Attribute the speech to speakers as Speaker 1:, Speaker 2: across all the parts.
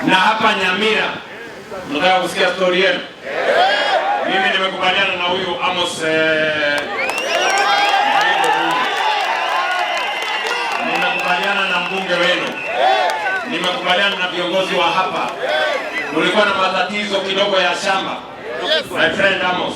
Speaker 1: Na hapa Nyamira, nataka kusikia story yenu. Mimi nimekubaliana na huyu Amos nimekubaliana na mbunge wenu. Nimekubaliana na viongozi wa hapa. Kulikuwa na matatizo kidogo ya shamba. My friend Amos,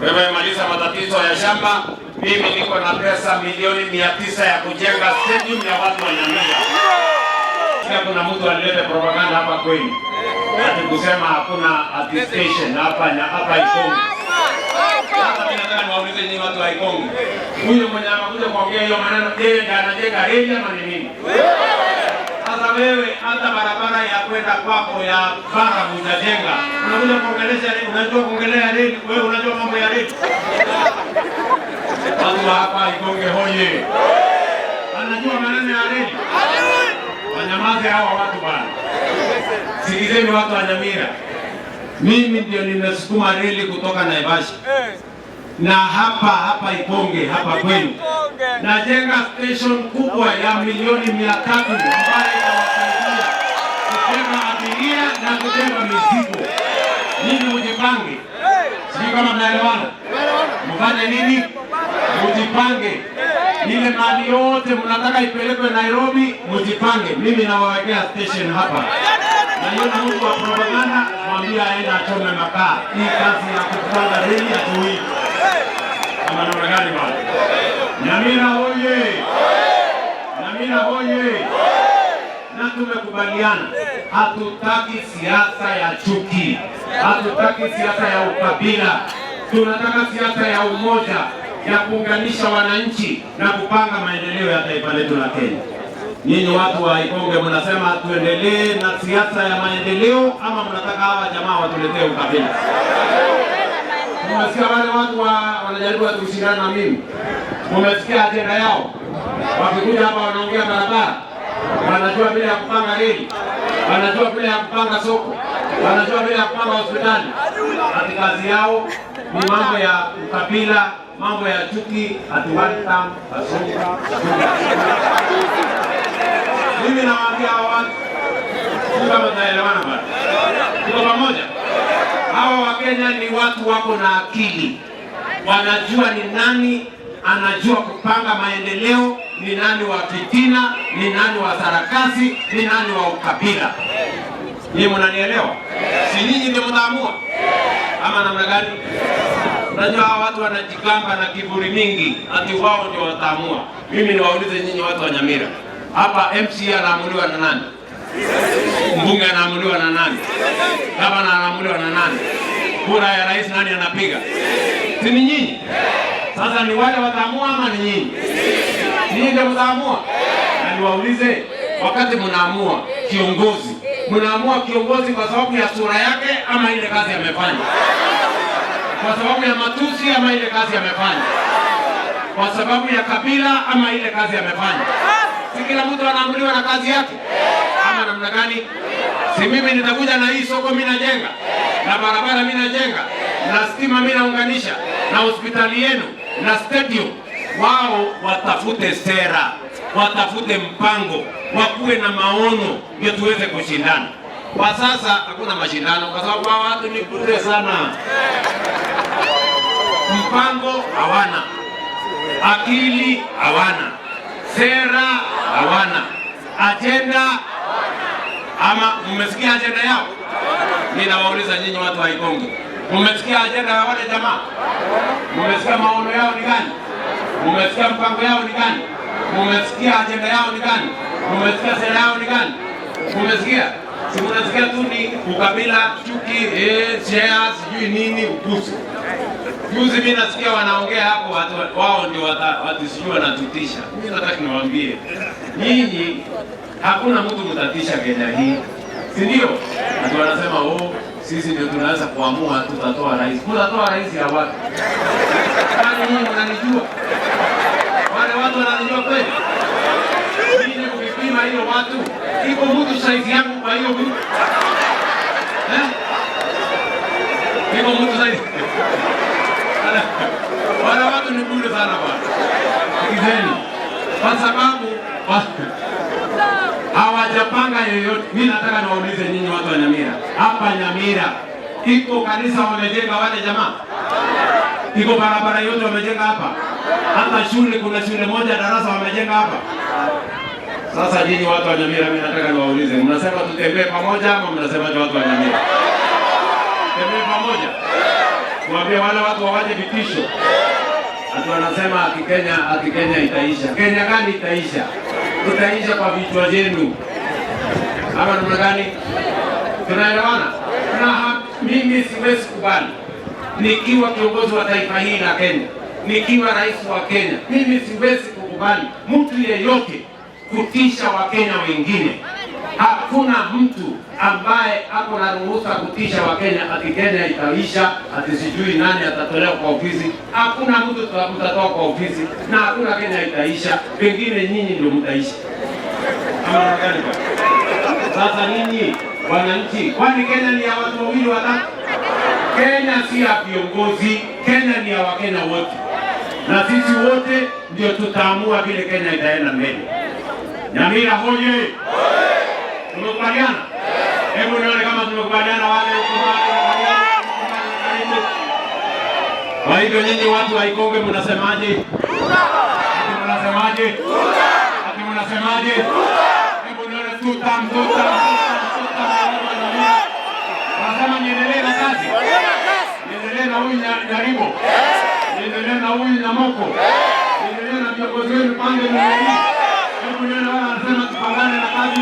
Speaker 1: wewe maliza matatizo ya shamba. Mimi niko na pesa milioni 900 ya kujenga stadium ya watu wa Nyamira. Sasa kuna mtu alileta propaganda hapa kwenu. Ati kusema hakuna attestation hapa Ikongo. Sasa mimi nataka niwaulize nyinyi watu wa Ikongo. Huyo mwenye anakuja kuongea hiyo maneno yeye ndiye anajenga reli ama ni nini? Sasa wewe hata barabara ya kwenda kwako ya bara hujajenga. Unakuja kuongelea reli, unajua kuongelea reli, wewe unajua mambo ya reli. Watu hapa Ikongo hoye. Anajua maneno ya reli. Wanyamaze hawa watu bwana. Sikizeni watu wa Nyamira. Mimi ndio nimesukuma reli kutoka Naivasha. Na hapa Ikonge hapa kwenu. Najenga station kubwa ya milioni 300 ambayo itawasaidia kubeba abiria na kubeba mizigo. Nini mjipange? Sio kama mnaelewana. Mfanye nini? Mjipange. Ile mali yote mnataka ipelekwe Nairobi, mjipange. Mimi nawawekea station hapa. Na yule mtu wa propaganda mwambie aende achome makaa. Hii kazi ya kupanga reli atuii. Kama namna gani bwana? Nyamira hoye! Nyamira hoye! Na tumekubaliana, hatutaki siasa ya chuki. Hatutaki siasa ya ukabila. Tunataka siasa ya umoja, ya kuunganisha wananchi na kupanga maendeleo ya taifa letu la Kenya. Nyinyi watu wa Ikongo mnasema tuendelee na siasa ya maendeleo ama mnataka hawa jamaa watuletee ukabila? Mmesikia wale watu wanajaribu kushindana na mimi. Mmesikia ajenda yao. Wakikuja hapa wanaongea barabara. Wanajua vile ya kupanga reli. Wanajua vile ya kupanga soko. Wanajua vile ya kupanga hospitali. Ati kazi yao ni mambo ya ukabila, mambo ya chuki, ati wanta, asunga. Mimi nawaambia hawa watu, kama tunaelewana bwana. Tuko pamoja? Hawa Wakenya ni watu wako na akili. Wanajua ni nani anajua kupanga maendeleo, ni nani wa fitina, ni nani wa sarakasi, ni nani wa ukabila. Nyinyi mnanielewa? Si nyinyi ndio mtaamua? Ama namna gani? Unajua hawa watu wanajigamba na kiburi mingi, ati wao ndio wataamua. Mimi niwaulize nyinyi watu wa Nyamira. Hapa MC anaamuliwa na nani? Mbunge anaamuliwa na nani? Gavana anaamuliwa na nani? Kura ya rais nani anapiga? Si ni nyinyi? Sasa ni wale wataamua ama ni nyinyi? Nyinyi ndio mtaamua. Na niwaulize, wakati mnaamua kiongozi, mnaamua kiongozi kwa sababu ya sura yake ama ile kazi amefanya? Kwa sababu ya matusi ama ile kazi amefanya? Kwa sababu ya kabila ama ile kazi amefanya? Si kila mtu anaamuliwa na kazi yake? Ama namna gani? Si mimi nitakuja na hii soko mimi najenga, na barabara mimi najenga, na stima mimi naunganisha, na hospitali yenu, na stadium. Wao watafute sera, watafute mpango, wakuwe na maono ndio tuweze kushindana. Kwa sasa hakuna mashindano kwa sababu hawa watu ni bure sana. Mpango hawana, akili hawana, sera hawana, agenda. Ama mmesikia agenda yao? Ninawauliza nyinyi watu wa Ikongo, mmesikia agenda ya wale jamaa? Mmesikia maono yao ni gani? Mmesikia mpango yao ni gani? Mmesikia agenda yao ni gani? Mmesikia sera yao ni gani? Mmesikia? Si mnasikia tu ni ukabila, chuki, shares, sijui nini, upuzi. Juzi mimi nasikia wanaongea hapo wao ndio watisijua wanatutisha. Mimi nataka niwaambie, nyinyi hakuna mtu mtatisha Kenya hii. Si ndio? Watu wanasema sisi ndio tunaweza kuamua tutatoa rais. Tutatoa rais ya wapi? Kwani nyinyi mnanijua? Wale watu wananijua kweli? Nyinyi mkipima hiyo watu, iko mtu size yangu kwa hiyo mtu? Iko mtu size. Wale watu ni bure sana bwana. Sikizeni. Kwa sababu hawajapanga hayo yote, mimi nataka niwaulize nyinyi watu wa Nyamira. Hapa Nyamira iko kanisa wamejenga wale jamaa? Iko barabara yote wamejenga hapa? Hata shule, kuna shule moja darasa wamejenga hapa? Sasa nyinyi watu wa Nyamira, mimi nataka niwaulize, mnasema tutembee pamoja ama mnasemaje watu wa Nyamira? Tutembee pamoja. Kuambia wale watu wawaje vitisho. Watu wanasema ati Kenya itaisha. Kenya gani itaisha? Itaisha kwa vichwa vyenu. Ama namna gani? Tunaelewana? Na mimi siwezi kubali nikiwa kiongozi wa taifa hili la Kenya, nikiwa rais wa Kenya, mimi siwezi kukubali mtu yeyote kutisha Wakenya wengine. Hakuna mtu ambaye ako na ruhusa kutisha Wakenya ati Kenya itaisha, ati sijui nani atatolewa kwa ofisi. Hakuna mtu mtatoa kwa ofisi na hakuna Kenya itaisha, pengine nyinyi ndio mtaisha. Ama gani? Sasa nyinyi wananchi, kwani Kenya ni ya watu wawili watatu? Kenya si ya viongozi, Kenya ni ya Wakenya wote, na sisi wote ndio tutaamua vile Kenya itaenda mbele. Nyamira hoye! Tumekubaliana? Hebu nione kama tumekubaliana wale kwa hivyo nyinyi watu wa Ikonge mnasemaje? Mnasemaje? Ati mnasemaje? Hebu nione tuta. Wanasema niendelee na kazi. Niendelee na huyu Nyaribo. Niendelee na huyu Nyamoko. Niendelee na viongozi wenu pande mbili. Hebu nione wao wanasema tupambane na kazi.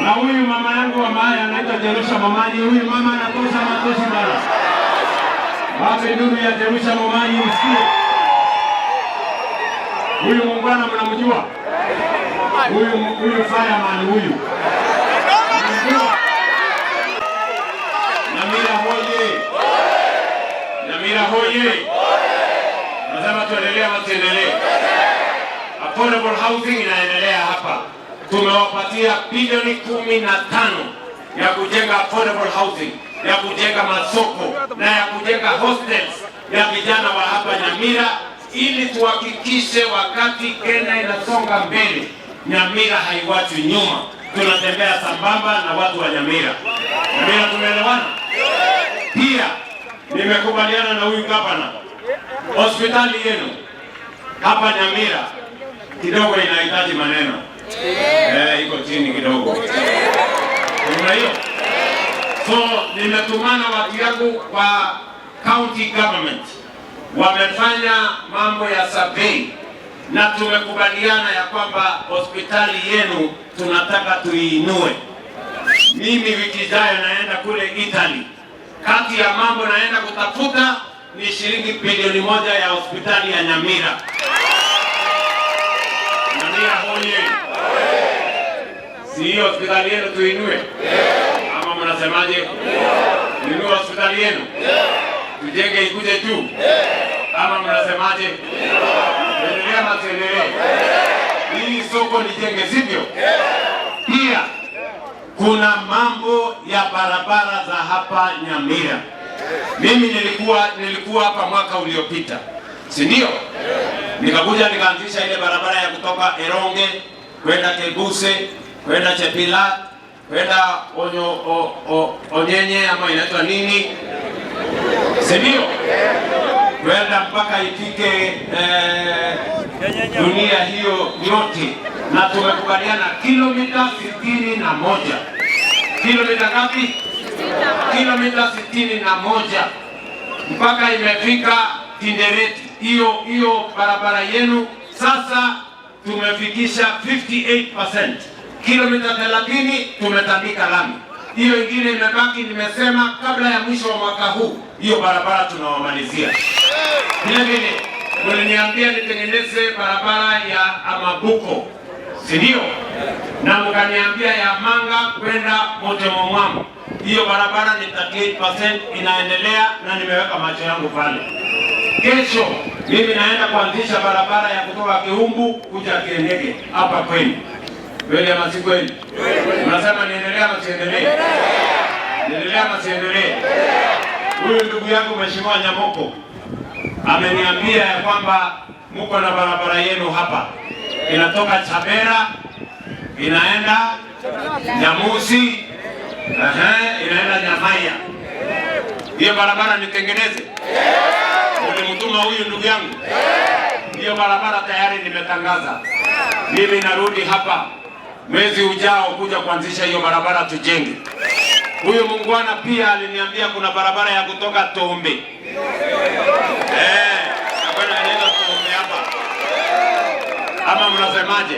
Speaker 1: Na huyu mama yangu wa Maya anaitwa Jerusha Momanyi. Huyu mama anatosha matoshi bana. Wape ndugu ya Jerusha Momanyi usikie. Huyu muungwana mnamjua? Huyu fireman huyu. Nyamira hoye! Nyamira hoye! Nasema tuendelee ama tuendelee? Affordable housing inaendelea hapa. Tumewapatia bilioni 15 ya kujenga affordable housing, ya kujenga masoko na ya kujenga hostels ya vijana wa hapa Nyamira, ili tuhakikishe wakati Kenya inasonga mbele, Nyamira haiwachwi nyuma. Tunatembea sambamba na watu wa Nyamira. Nyamira, tumeelewana? Pia nimekubaliana na huyu gavana, hospitali yenu hapa Nyamira kidogo inahitaji maneno. Iko chini kidogo. Kuna hiyo. So nimetumana watu yangu kwa county government. Wamefanya mambo ya survey na tumekubaliana ya kwamba hospitali yenu tunataka tuiinue. Mimi wiki ijayo naenda kule Italy. Kati ya mambo naenda kutafuta ni shilingi bilioni 1 ya hospitali ya Nyamira. Nyamira hoye! Si hiyo hospitali yenu tuinue? Ama mnasemaje? Inue hospitali yenu? Tujenge ikuje tu? Ama mnasemaje? Endelea na tuendelee. Hii soko nijenge, sivyo? Pia kuna mambo ya barabara za hapa Nyamira. Mimi nilikuwa hapa mwaka uliopita, si ndio? Nikakuja nikaanzisha ile barabara ya kutoka Eronge kwenda Kebuse, kwenda Chepila, kwenda Onyenye ama inaitwa nini, si ndio? Kwenda mpaka ifike dunia hiyo yote, na tumekubaliana kilomita 61. Kilomita ngapi? Kilomita 61 mpaka imefika Kindereti. Hiyo barabara yenu sasa tumefikisha 58%. Kilomita 30 tumetandika lami. Hiyo ingine imebaki, nimesema kabla ya mwisho wa mwaka huu hiyo barabara tunawamalizia. Vile vile mliniambia nitengeneze barabara ya Amabuko, si ndio? Na mkaniambia ya Manga kwenda Motemomwamu. Hiyo barabara ni 38% inaendelea na nimeweka macho yangu pale. Kesho mimi naenda kuanzisha barabara ya kutoka Kiumbu kuja Kiendege hapa kwenu. Kweli ama si kweli? Unasema niendelee ama siendelee? Niendelee ama siendelee? Huyu ndugu yangu Mheshimiwa Nyamoko ameniambia ya kwamba mko na barabara yenu hapa inatoka Chabera inaenda Nyamusi, inaenda Nyamaya. Hiyo barabara nitengeneze? Ulimtuma huyu ndugu yangu? Hiyo barabara tayari nimetangaza. Mimi narudi hapa mwezi ujao kuja kuanzisha hiyo barabara tujenge. Huyu muungwana pia aliniambia kuna barabara ya kutoka Tombe. Nakwenda nenda Tombe hapa. Ama mnasemaje?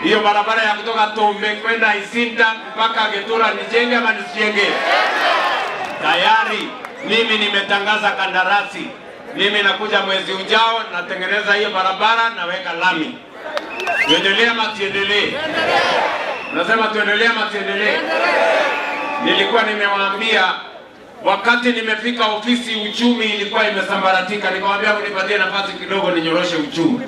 Speaker 1: Hiyo barabara ya kutoka Tombe kwenda Isinda mpaka Getura nijenge ama nisijenge? Tayari mimi nimetangaza kandarasi. Mimi nakuja mwezi ujao natengeneza hiyo barabara naweka lami. Tuendelee ama tuendelee? Unasema tuendelee ama tuendelee? Nilikuwa nimewaambia wakati nimefika ofisi uchumi ilikuwa imesambaratika, nikamwambia unipatie nafasi kidogo ninyoroshe uchumi.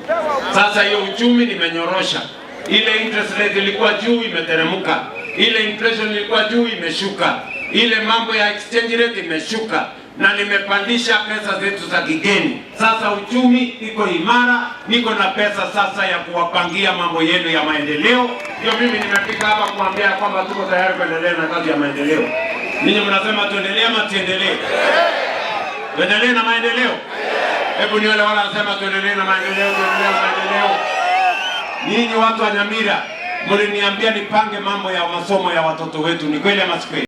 Speaker 1: Sasa hiyo uchumi nimenyorosha. Ile interest rate ilikuwa juu imeteremka. Ile inflation ilikuwa juu imeshuka. Ile mambo ya exchange rate imeshuka na nimepandisha pesa zetu za kigeni. Sasa uchumi iko imara, niko na pesa sasa ya kuwapangia mambo yenu ya maendeleo. Ndio mimi nimefika hapa kuambia kwamba tuko tayari kuendelea na kazi ya maendeleo. Ninyi mnasema tuendelee ama tuendelee? Tuendelee na maendeleo? Hebu ni wale wanasema tuendelee na maendeleo, tuendelee na maendeleo. Ninyi watu wa Nyamira, mliniambia nipange mambo ya masomo ya watoto wetu. Ni kweli ama si kweli?